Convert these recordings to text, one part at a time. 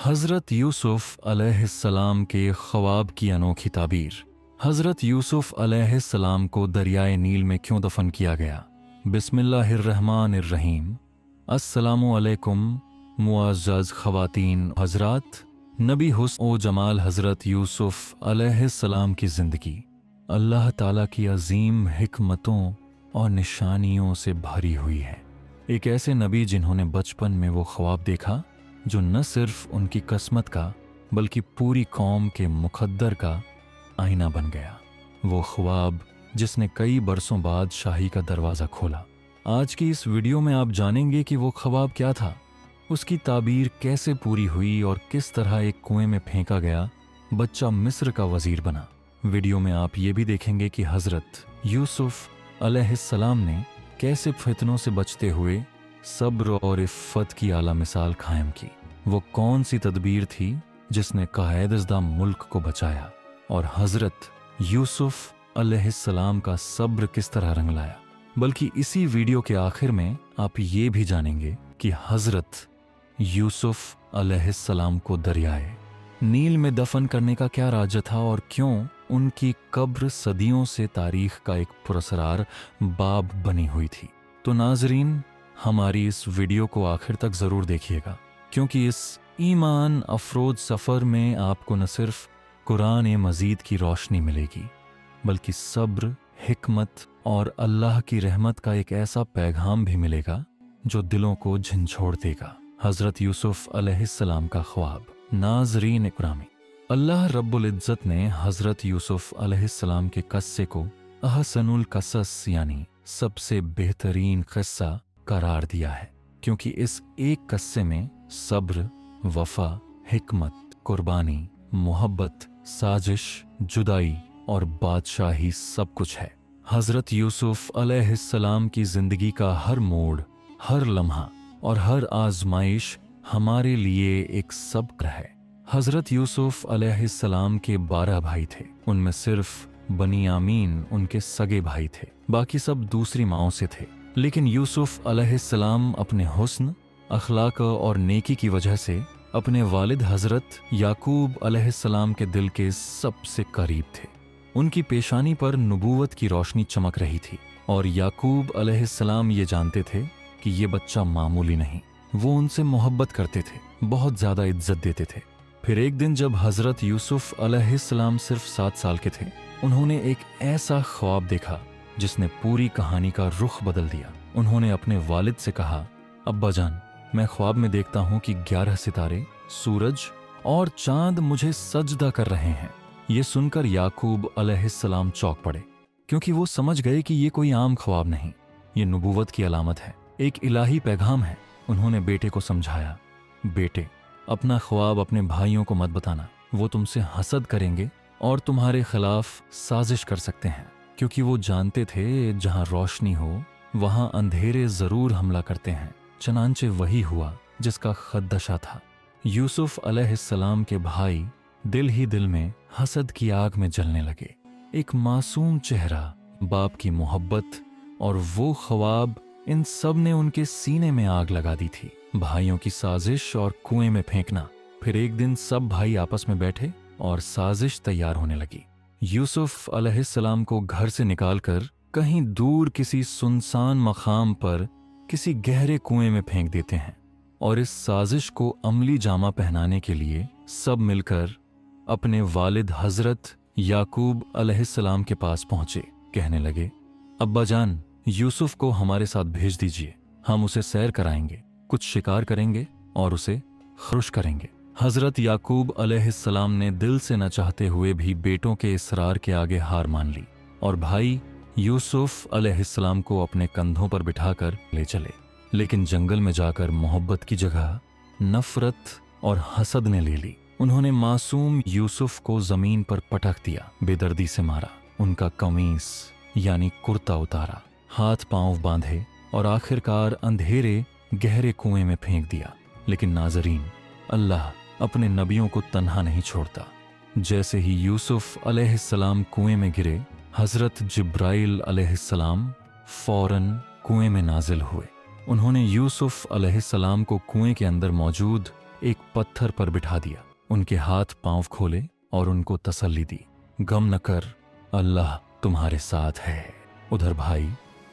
हज़रत यूसुफ अलैहिस्सलाम के ख्वाब की अनोखी ताबीर। हज़रत यूसुफ अलैहिस्सलाम को दरियाए नील में क्यों दफन किया गया? बिस्मिल्लाहिर्रहमानिर्रहीम। अस्सलामु अलैकुम मुअज़्ज़ज़ ख़वातीन हज़रात। नबी हुस्न ओ जमाल हज़रत यूसुफ अलैहिस्सलाम की ज़िंदगी अल्लाह ताला की अजीम हिकमतों और निशानियों से भरी हुई है। एक ऐसे नबी जिन्होंने बचपन में वो ख्वाब देखा जो न सिर्फ उनकी किस्मत का बल्कि पूरी कौम के मुकद्दर का आईना बन गया। वो ख्वाब जिसने कई बरसों बाद शाही का दरवाज़ा खोला। आज की इस वीडियो में आप जानेंगे कि वो ख्वाब क्या था, उसकी ताबीर कैसे पूरी हुई और किस तरह एक कुएं में फेंका गया बच्चा मिस्र का वजीर बना। वीडियो में आप ये भी देखेंगे कि हज़रत यूसुफ अलैहिस्सलाम ने कैसे फितनों से बचते हुए सब्र और इफ़्फ़त की आला मिसाल कायम की। वो कौन सी तदबीर थी जिसने कायदज़दा मुल्क को बचाया, और हज़रत यूसुफ अलैहिस्सलाम का सब्र किस तरह रंग लाया। बल्कि इसी वीडियो के आखिर में आप ये भी जानेंगे कि हज़रत यूसुफ अलैहिस्सलाम को दरियाए नील में दफन करने का क्या राज था और क्यों उनकी कब्र सदियों से तारीख का एक पुरस्कार बाब बनी हुई थी। तो नाजरीन, हमारी इस वीडियो को आखिर तक ज़रूर देखिएगा, क्योंकि इस ईमान अफरोज सफ़र में आपको न सिर्फ कुरान मजीद की रोशनी मिलेगी बल्कि सब्र, हिकमत और अल्लाह की रहमत का एक ऐसा पैगाम भी मिलेगा जो दिलों को झंझोड़ देगा। हज़रत यूसुफ अलैहिस्सलाम का ख्वाब। नाजरीन इकरामी, अल्लाह रब्बुल इज़्ज़त ने हज़रत यूसुफ अलैहिस्सलाम के क़स्से को अहसनुल क़सस यानी सबसे बेहतरीन क़स्सा करार दिया है, क्योंकि इस एक क़स्से में सब्र, वफ़ा, हिकमत, कुर्बानी, मोहब्बत, साजिश, जुदाई और बादशाही सब कुछ है। हज़रत यूसुफ अलैहिस्सलाम की ज़िंदगी का हर मोड़, हर लम्हा और हर आजमाइश हमारे लिए एक सबक है। हज़रत यूसुफ अलैहिस्सलाम के 12 भाई थे। उनमें सिर्फ बनियामीन उनके सगे भाई थे, बाकी सब दूसरी माओं से थे। लेकिन यूसुफ अलैहिस्सलाम अपने हुस्न, अखलाक और नेकी की वजह से अपने वालिद हज़रत याकूब अलैहिस्सलाम के दिल के सबसे करीब थे। उनकी पेशानी पर नबूवत की रोशनी चमक रही थी और याकूब अलैहिस्सलाम ये जानते थे कि ये बच्चा मामूली नहीं। वो उनसे मोहब्बत करते थे, बहुत ज़्यादा इज्जत देते थे। फिर एक दिन जब हज़रत यूसुफ अलैहिस्सलाम सिर्फ 7 साल के थे, उन्होंने एक ऐसा ख्वाब देखा जिसने पूरी कहानी का रुख बदल दिया। उन्होंने अपने वालिद से कहा, अब्बा जान, मैं ख्वाब में देखता हूँ कि 11 सितारे, सूरज और चांद मुझे सजदा कर रहे हैं। ये सुनकर याकूब अलैहिस्सलाम चौंक पड़े, क्योंकि वो समझ गए कि ये कोई आम ख्वाब नहीं, ये नबूवत की अलामत है, एक इलाही पैगाम है। उन्होंने बेटे को समझाया, बेटे, अपना ख्वाब अपने भाइयों को मत बताना, वो तुमसे हसद करेंगे और तुम्हारे खिलाफ साजिश कर सकते हैं, क्योंकि वो जानते थे जहां रोशनी हो वहां अंधेरे जरूर हमला करते हैं। चनांचे वही हुआ जिसका खदशा था। यूसुफ अलैहिस्सलाम के भाई दिल ही दिल में हसद की आग में जलने लगे। एक मासूम चेहरा, बाप की मोहब्बत और वो ख्वाब, इन सब ने उनके सीने में आग लगा दी थी। भाइयों की साजिश और कुएं में फेंकना। फिर एक दिन सब भाई आपस में बैठे और साजिश तैयार होने लगी। यूसुफ अलैहिस्सलाम को घर से निकालकर कहीं दूर किसी सुनसान मकाम पर किसी गहरे कुएं में फेंक देते हैं, और इस साजिश को अमली जामा पहनाने के लिए सब मिलकर अपने वालिद हज़रत याकूब अलैहिस्सलाम के पास पहुंचे। कहने लगे, अब्बा जान, यूसुफ को हमारे साथ भेज दीजिए, हम उसे सैर कराएंगे, कुछ शिकार करेंगे और उसे खुश करेंगे। हज़रत याकूब अलैहिस्सलाम ने दिल से न चाहते हुए भी बेटों के इसरार के आगे हार मान ली और भाई यूसुफ अलैहिस्सलाम को अपने कंधों पर बिठाकर ले चले। लेकिन जंगल में जाकर मोहब्बत की जगह नफरत और हसद ने ले ली। उन्होंने मासूम यूसुफ को जमीन पर पटक दिया, बेदर्दी से मारा, उनका कमीज यानी कुर्ता उतारा, हाथ पांव बांधे और आखिरकार अंधेरे गहरे कुएं में फेंक दिया। लेकिन नाजरीन, अल्लाह अपने नबियों को तन्हा नहीं छोड़ता। जैसे ही यूसुफ अलैहिस्सलाम कुएं में गिरे, हज़रत जिब्राइल अलैहिस्सलाम फौरन कुएं में नाजिल हुए। उन्होंने यूसुफ अलैहिस्सलाम को कुएं के अंदर मौजूद एक पत्थर पर बिठा दिया, उनके हाथ पांव खोले और उनको तसल्ली दी, गम न कर, अल्लाह तुम्हारे साथ है। उधर भाई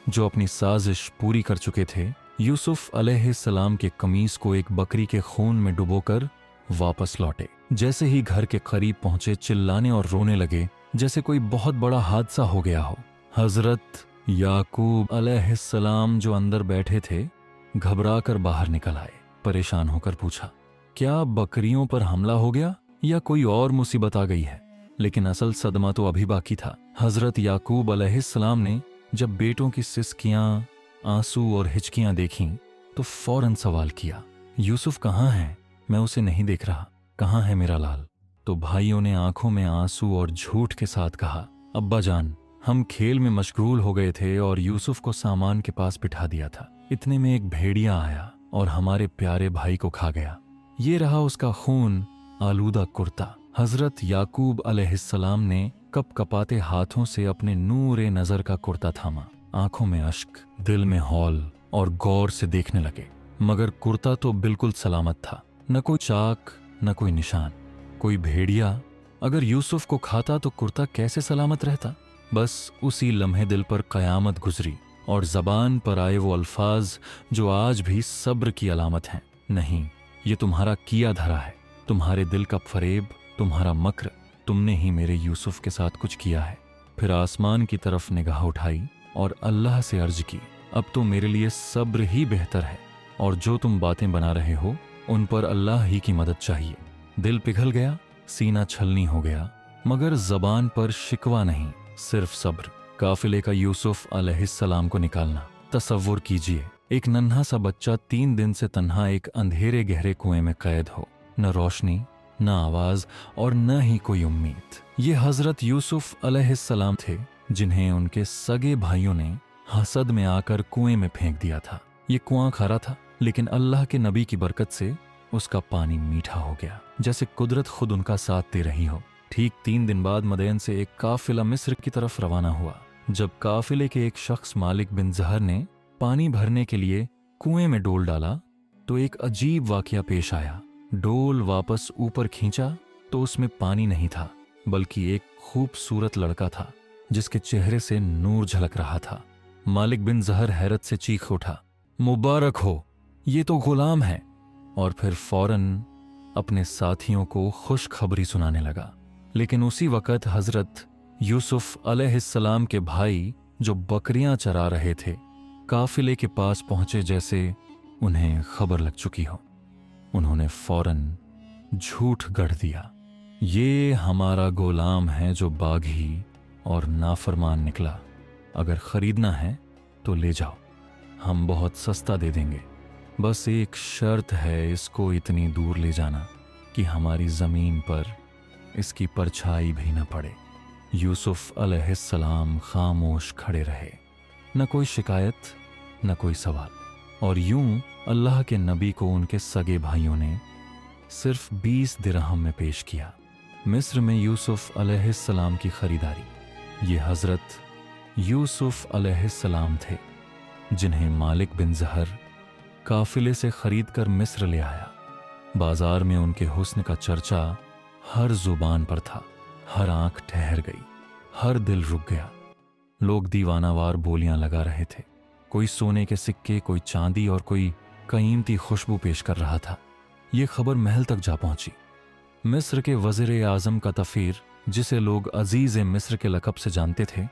जो अपनी साजिश पूरी कर चुके थे, यूसुफ अलैहिस्सलाम के कमीज को एक बकरी के खून में डुबोकर वापस लौटे। जैसे ही घर के करीब पहुंचे चिल्लाने और रोने लगे जैसे कोई बहुत बड़ा हादसा हो गया हो। हजरत याकूब अलैहिस्सलाम जो अंदर बैठे थे घबरा कर बाहर निकल आए। परेशान होकर पूछा, क्या बकरियों पर हमला हो गया या कोई और मुसीबत आ गई है? लेकिन असल सदमा तो अभी बाकी था। हजरत याकूब अलैहिस्सलाम ने जब बेटों की सिसकियां, आंसू और हिचकियां देखीं तो फौरन सवाल किया, यूसुफ कहाँ है? मैं उसे नहीं देख रहा, कहाँ है मेरा लाल? तो भाइयों ने आंखों में आंसू और झूठ के साथ कहा, अब्बा जान, हम खेल में मशगूल हो गए थे और यूसुफ को सामान के पास बिठा दिया था। इतने में एक भेड़िया आया और हमारे प्यारे भाई को खा गया। ये रहा उसका खून आलूदा कुर्ता। हजरत याकूब अलैहिस्सलाम ने कपकपाते हाथों से अपने नूरे नजर का कुर्ता थामा। आंखों में अश्क, दिल में हौल और गौर से देखने लगे। मगर कुर्ता तो बिल्कुल सलामत था, न कोई चाक न कोई निशान। कोई भेड़िया अगर यूसुफ को खाता तो कुर्ता कैसे सलामत रहता? बस उसी लम्हे दिल पर कयामत गुजरी और जबान पर आए वो अल्फाज जो आज भी सब्र की अलामत हैं। नहीं, ये तुम्हारा किया धरा है, तुम्हारे दिल का फरेब, तुम्हारा मक्र। तुमने ही मेरे यूसुफ के साथ कुछ किया है। फिर आसमान की तरफ निगाह उठाई और अल्लाह से अर्ज की, अब तो मेरे लिए सब्र ही बेहतर है और जो तुम बातें बना रहे हो उन पर अल्लाह ही की मदद चाहिए। दिल पिघल गया, सीना छलनी हो गया, मगर जबान पर शिकवा नहीं, सिर्फ सब्र। काफिले का यूसुफ अलैहिस्सलाम को निकालना। तसव्वुर कीजिए, एक नन्हा सा बच्चा 3 दिन से तन्हा एक अंधेरे गहरे कुएं में कैद हो, न रोशनी, न आवाज और न ही कोई उम्मीद। ये हजरत यूसुफ अलैहिस्सलाम थे जिन्हें उनके सगे भाइयों ने हसद में आकर कुएं में फेंक दिया था। ये कुआं खारा था, लेकिन अल्लाह के नबी की बरकत से उसका पानी मीठा हो गया, जैसे कुदरत खुद उनका साथ दे रही हो। ठीक 3 दिन बाद मदैन से एक काफिला मिस्र की तरफ रवाना हुआ। जब काफिले के एक शख्स मालिक बिन जहर ने पानी भरने के लिए कुएं में डोल डाला तो एक अजीब वाकया पेश आया। डोल वापस ऊपर खींचा तो उसमें पानी नहीं था, बल्कि एक खूबसूरत लड़का था जिसके चेहरे से नूर झलक रहा था। मालिक बिन जहर हैरत से चीख उठा, मुबारक हो, ये तो गुलाम है। और फिर फौरन अपने साथियों को खुशखबरी सुनाने लगा। लेकिन उसी वक्त हजरत यूसुफ अलैहिस्सलाम के भाई जो बकरियां चरा रहे थे काफिले के पास पहुंचे जैसे उन्हें खबर लग चुकी हो। उन्होंने फौरन झूठ गढ़ दिया, ये हमारा गुलाम है जो बागी और नाफरमान निकला। अगर खरीदना है तो ले जाओ, हम बहुत सस्ता दे देंगे। बस एक शर्त है, इसको इतनी दूर ले जाना कि हमारी जमीन पर इसकी परछाई भी न पड़े। यूसुफ अलैहिस्सलाम खामोश खड़े रहे, न कोई शिकायत न कोई सवाल। और यूं अल्लाह के नबी को उनके सगे भाइयों ने सिर्फ 20 दिरहम में पेश किया। मिस्र में यूसुफ अलैहिस्सलाम की खरीदारी। ये हजरत यूसुफ अलैहिस्सलाम थे जिन्हें मालिक बिन जहर काफिले से खरीद कर मिस्र ले आया। बाजार में उनके हुस्न का चर्चा हर जुबान पर था। हर आंख ठहर गई, हर दिल रुक गया। लोग दीवानावार बोलियां लगा रहे थे। कोई सोने के सिक्के, कोई चांदी और कोई कीमती खुशबू पेश कर रहा था। ये खबर महल तक जा पहुंची। मिस्र के वज़ीर आज़म का तफीर, जिसे लोग अजीज़ मिस्र के लक़ब से जानते थे,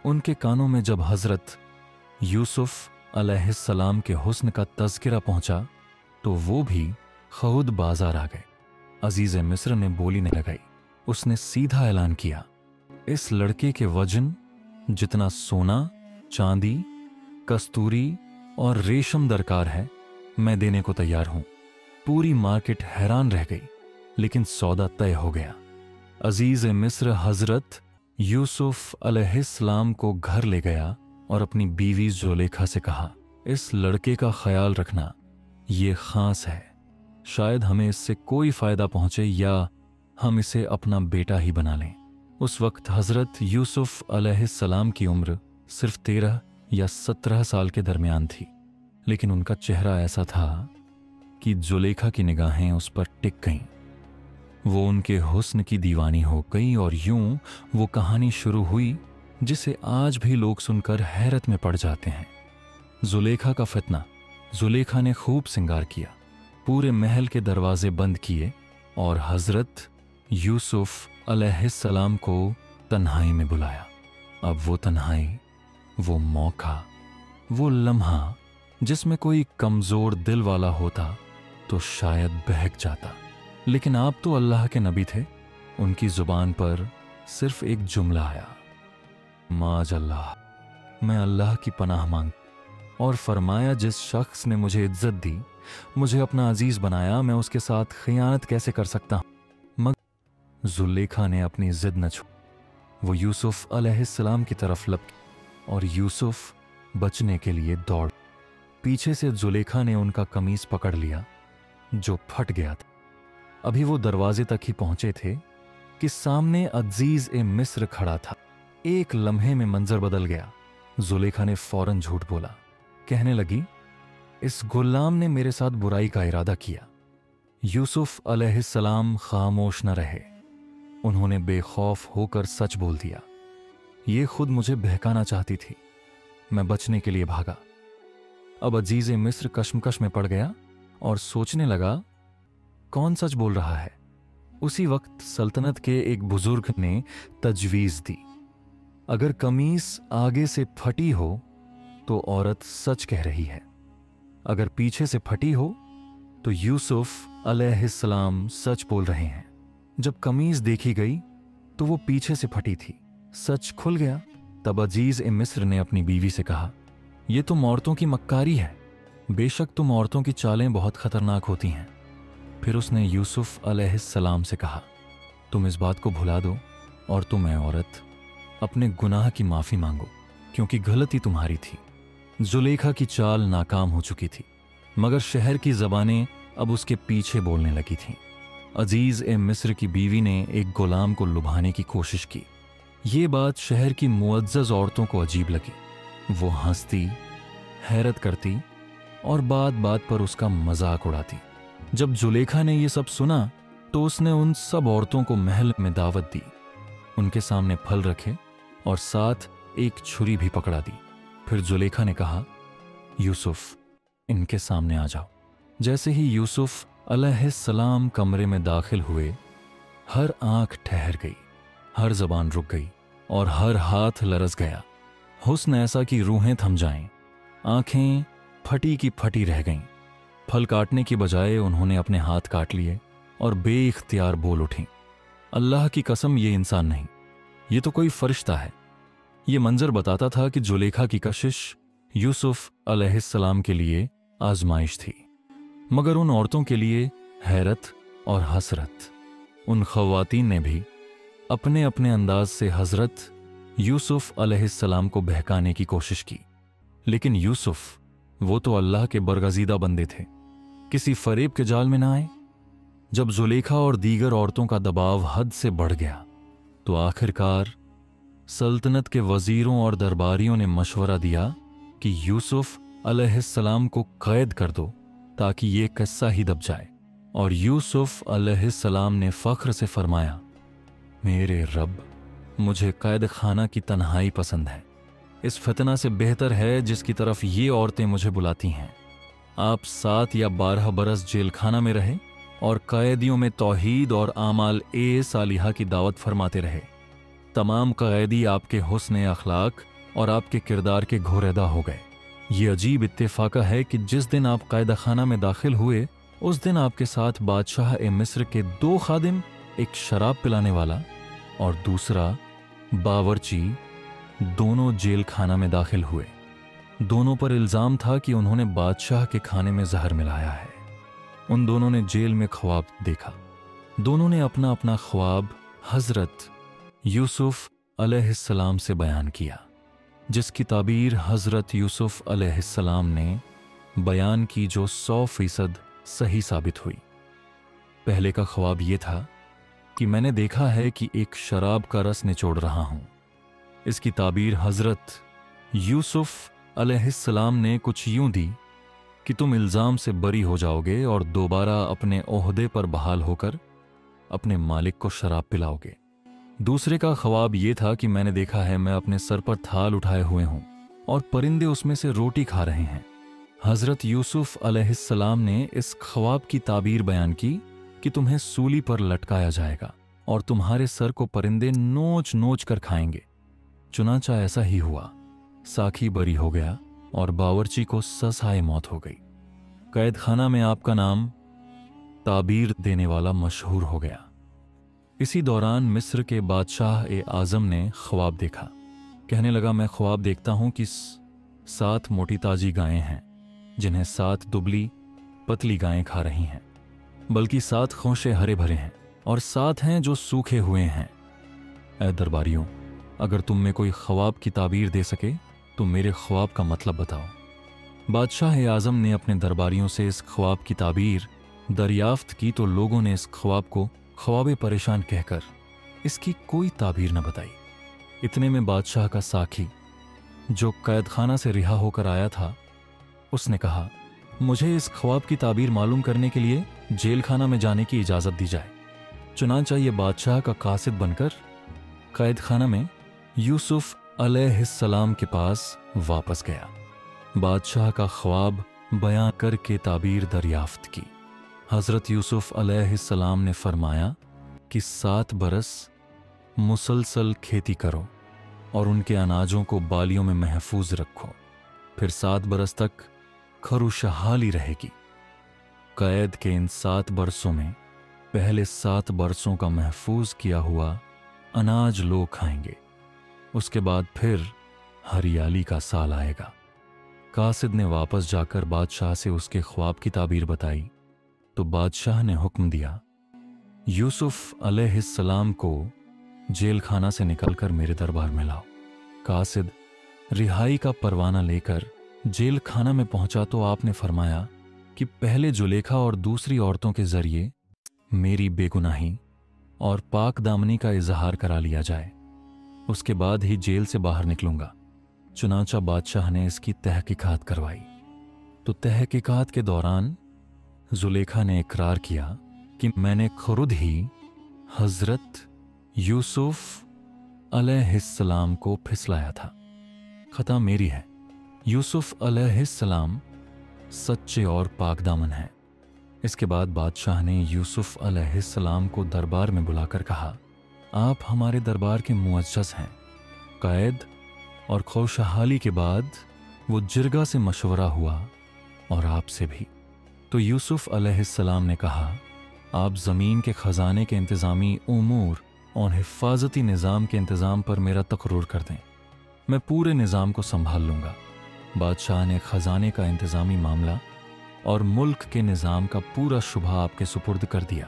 उनके कानों में जब हजरत यूसुफ अलैहिस्सलाम के हुस्न का तज़किरा पहुंचा तो वो भी खुद बाजार आ गए। अजीज़ मिस्र ने बोली नहीं लगाई। उसने सीधा ऐलान किया, इस लड़के के वजन जितना सोना, चांदी, कस्तूरी और रेशम दरकार है, मैं देने को तैयार हूं। पूरी मार्केट हैरान रह गई, लेकिन सौदा तय हो गया। अजीज मिस्र हजरत यूसुफ अलैहिस्सलाम को घर ले गया और अपनी बीवी जुलेखा से कहा, इस लड़के का ख्याल रखना, ये खास है। शायद हमें इससे कोई फायदा पहुंचे या हम इसे अपना बेटा ही बना लें। उस वक्त हजरत यूसुफ अलैहिस्सलाम की उम्र सिर्फ 13 या 17 साल के दरमियान थी, लेकिन उनका चेहरा ऐसा था कि जुलेखा की निगाहें उस पर टिक गईं। वो उनके हुस्न की दीवानी हो गई और यूं वो कहानी शुरू हुई जिसे आज भी लोग सुनकर हैरत में पड़ जाते हैं। जुलेखा का फितना। जुलेखा ने खूब सिंगार किया, पूरे महल के दरवाजे बंद किए और हजरत यूसुफ अलैहिस्सलाम को तन्हाई में बुलाया। अब वो तन्हाई, वो मौका, वो लम्हा जिसमें कोई कमजोर दिल वाला होता तो शायद बहक जाता, लेकिन आप तो अल्लाह के नबी थे। उनकी जुबान पर सिर्फ एक जुमला आया, माज अल्लाह, मैं अल्लाह की पनाह मांग। और फरमाया, जिस शख्स ने मुझे इज्जत दी, मुझे अपना अजीज बनाया, मैं उसके साथ खियानत कैसे कर सकता हूं। मगर जुलेखा ने अपनी जिद न छोड़ी। वो यूसुफ अलैहिस्सलाम की तरफ लपकी और यूसुफ बचने के लिए दौड़। पीछे से जुलेखा ने उनका कमीज पकड़ लिया जो फट गया था। अभी वो दरवाजे तक ही पहुंचे थे कि सामने अजीज ए मिस्र खड़ा था। एक लम्हे में मंजर बदल गया। जुलेखा ने फौरन झूठ बोला, कहने लगी, इस गुलाम ने मेरे साथ बुराई का इरादा किया। यूसुफ अलैहिस्सलाम खामोश न रहे। उन्होंने बेखौफ होकर सच बोल दिया, ये खुद मुझे बहकाना चाहती थी, मैं बचने के लिए भागा। अब अजीज मिस्र कश्मकश में पड़ गया और सोचने लगा, कौन सच बोल रहा है। उसी वक्त सल्तनत के एक बुजुर्ग ने तजवीज दी, अगर कमीज आगे से फटी हो तो औरत सच कह रही है, अगर पीछे से फटी हो तो यूसुफ अलैहिस्सलाम सच बोल रहे हैं। जब कमीज देखी गई तो वो पीछे से फटी थी। सच खुल गया। तब अजीज ए मिस्र ने अपनी बीवी से कहा, यह तुम औरतों की मक्कारी है, बेशक तुम औरतों की चालें बहुत खतरनाक होती हैं। फिर उसने यूसुफ अलैहिस्सलाम से कहा, तुम इस बात को भुला दो और तुम ए औरत अपने गुनाह की माफी मांगो, क्योंकि गलती तुम्हारी थी। जुलेखा की चाल नाकाम हो चुकी थी, मगर शहर की जबानें अब उसके पीछे बोलने लगी थीं। अजीज ए मिस्र की बीवी ने एक गुलाम को लुभाने की कोशिश की। ये बात शहर की मुअज्जज औरतों को अजीब लगी। वो हंसती, हैरत करती और बात बात पर उसका मजाक उड़ाती। जब जुलेखा ने यह सब सुना तो उसने उन सब औरतों को महल में दावत दी, उनके सामने फल रखे और साथ एक छुरी भी पकड़ा दी। फिर जुलेखा ने कहा, यूसुफ, इनके सामने आ जाओ। जैसे ही यूसुफ अलैहिस्सलाम कमरे में दाखिल हुए, हर आंख ठहर गई, हर जबान रुक गई और हर हाथ लरस गया। हुस्न ऐसा कि रूहें थम जाएं। आंखें फटी की फटी रह गईं। फल काटने की बजाय उन्होंने अपने हाथ काट लिए और बेइख्तियार बोल उठी, अल्लाह की कसम, ये इंसान नहीं, ये तो कोई फरिश्ता है। ये मंजर बताता था कि जुलेखा की कशिश यूसुफ अलैहिस्सलाम के लिए आजमाइश थी, मगर उन औरतों के लिए हैरत और हसरत। उन खवातीन ने भी अपने अपने अंदाज से हजरत यूसुफ अलैहिस्सलाम को बहकाने की कोशिश की, लेकिन यूसुफ, वो तो अल्लाह के बरगजीदा बंदे थे, किसी फरेब के जाल में ना आए। जब जुलेखा और दीगर औरतों का दबाव हद से बढ़ गया तो आखिरकार सल्तनत के वजीरों और दरबारियों ने मशवरा दिया कि यूसुफ अलैहिस्सलाम को कैद कर दो ताकि ये किस्सा ही दब जाए। और यूसुफ अलैहिस्सलाम ने फख्र से फरमाया, मेरे रब, मुझे कैद खाना की तन्हाई पसंद है। इस फितना से बेहतर है जिसकी तरफ ये औरतें मुझे बुलाती हैं। आप 7 या 12 बरस जेल खाना में रहे और कैदियों में तौहीद और आमाल ए सालिहा की दावत फरमाते रहे। तमाम कैदी आपके हुस्न अखलाक और आपके किरदार के घोरेदा हो गए। ये अजीब इत्तेफाका है कि जिस दिन आप कैद खाना में दाखिल हुए, उस दिन आपके साथ बादशाह ए मिस्र के 2 खादिम, एक शराब पिलाने वाला और दूसरा बावर्ची, दोनों जेल खाना में दाखिल हुए। दोनों पर इल्जाम था कि उन्होंने बादशाह के खाने में जहर मिलाया है। उन दोनों ने जेल में ख्वाब देखा। दोनों ने अपना अपना ख्वाब हजरत यूसुफ अलैहिस्सलाम से बयान किया, जिसकी ताबीर हजरत यूसुफ अलैहिस्सलाम ने बयान की, जो 100% सही साबित हुई। पहले का ख्वाब यह था कि मैंने देखा है कि एक शराब का रस निचोड़ रहा हूं। इसकी ताबीर हजरत यूसुफ अलैहिस्सलाम ने कुछ यूं दी कि तुम इल्ज़ाम से बरी हो जाओगे और दोबारा अपने ओहदे पर बहाल होकर अपने मालिक को शराब पिलाओगे। दूसरे का ख्वाब ये था कि मैंने देखा है मैं अपने सर पर थाल उठाए हुए हूं और परिंदे उसमें से रोटी खा रहे हैं। हज़रत यूसुफ अलैहिस्सलाम ने इस ख्वाब की ताबीर बयान की कि तुम्हें सूली पर लटकाया जाएगा और तुम्हारे सर को परिंदे नोच नोच कर खाएंगे। चुनांचा ऐसा ही हुआ। साखी बरी हो गया और बावर्ची को ससाए मौत हो गई। कैद खाना में आपका नाम ताबीर देने वाला मशहूर हो गया। इसी दौरान मिस्र के बादशाह ए आज़म ने ख्वाब देखा। कहने लगा, मैं ख्वाब देखता हूं कि 7 मोटी ताजी गायें हैं जिन्हें 7 दुबली पतली गायें खा रही हैं, बल्कि 7 खोशे हरे भरे हैं और 7 हैं जो सूखे हुए हैं। ऐ दरबारियों, अगर तुम में कोई ख्वाब की ताबीर दे सके तो मेरे ख्वाब का मतलब बताओ। बादशाह ए आज़म ने अपने दरबारियों से इस ख्वाब की ताबीर दरियाफ्त की तो लोगों ने इस ख्वाब को ख्वाब परेशान कहकर इसकी कोई ताबीर न बताई। इतने में बादशाह का साखी, जो कैद खाना से रिहा होकर आया था, उसने कहा, मुझे इस ख्वाब की ताबीर मालूम करने के लिए जेल खाना में जाने की इजाज़त दी जाए। चुनांचा ये बादशाह का कासिद बनकर कैद खाना में यूसुफ अलैहिस्सलाम के पास वापस गया। बादशाह का ख्वाब बयान करके ताबीर दरियाफ्त की। हज़रत यूसुफ अलैहिस्सलाम ने फरमाया कि 7 बरस मुसलसल खेती करो और उनके अनाजों को बालियों में महफूज रखो, फिर 7 बरस तक खरुशहाली रहेगी। कैद के इन 7 बरसों में पहले 7 बरसों का महफूज किया हुआ अनाज लोग खाएंगे, उसके बाद फिर हरियाली का साल आएगा। कासिद ने वापस जाकर बादशाह से उसके ख्वाब की ताबीर बताई तो बादशाह ने हुक्म दिया, यूसुफ अलैहिस्सलाम को जेल खाना से निकलकर मेरे दरबार में लाओ। कासिद रिहाई का परवाना लेकर जेल खाना में पहुंचा तो आपने फरमाया कि पहले जुलेखा और दूसरी औरतों के जरिए मेरी बेगुनाही और पाक दामनी का इजहार करा लिया जाए, उसके बाद ही जेल से बाहर निकलूंगा। चुनांचा बादशाह ने इसकी तहकीकात करवाई तो तहकीकात के दौरान जुलेखा ने इकरार किया कि मैंने खुद ही हजरत यूसुफ अलैहिस्सलाम को फिसलाया था। खता मेरी है। यूसुफ अलैहिस्सलाम सच्चे और पाकदामन हैं। इसके बाद बादशाह ने यूसुफ अलैहिस्सलाम को दरबार में बुलाकर कहा, आप हमारे दरबार के मुअज्जज़ हैं। कैद और खुशहाली के बाद वो जिरगा से मशवरा हुआ और आपसे भी। तो यूसुफ अलैहिस्सलाम ने कहा, आप ज़मीन के ख़जाने के इंतज़ामी उमूर और हिफाजती निज़ाम के इंतज़ाम पर मेरा तकर्रुर कर दें, मैं पूरे निज़ाम को संभाल लूँगा। बादशाह ने ख़जाने का इंतज़ामी मामला और मुल्क के निज़ाम का पूरा शुबा आपके सुपुर्द कर दिया।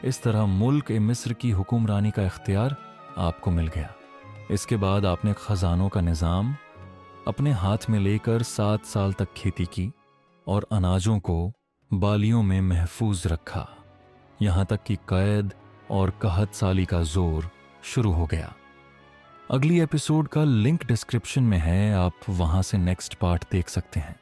इस तरह मुल्क मिस्र की हुक्मरानी का इख्तियार आपको मिल गया। इसके बाद आपने ख़जानों का निज़ाम अपने हाथ में लेकर 7 साल तक खेती की और अनाजों को बालियों में महफूज रखा, यहाँ तक कि कैद और कहत साली का जोर शुरू हो गया। अगली एपिसोड का लिंक डिस्क्रिप्शन में है, आप वहां से नेक्स्ट पार्ट देख सकते हैं।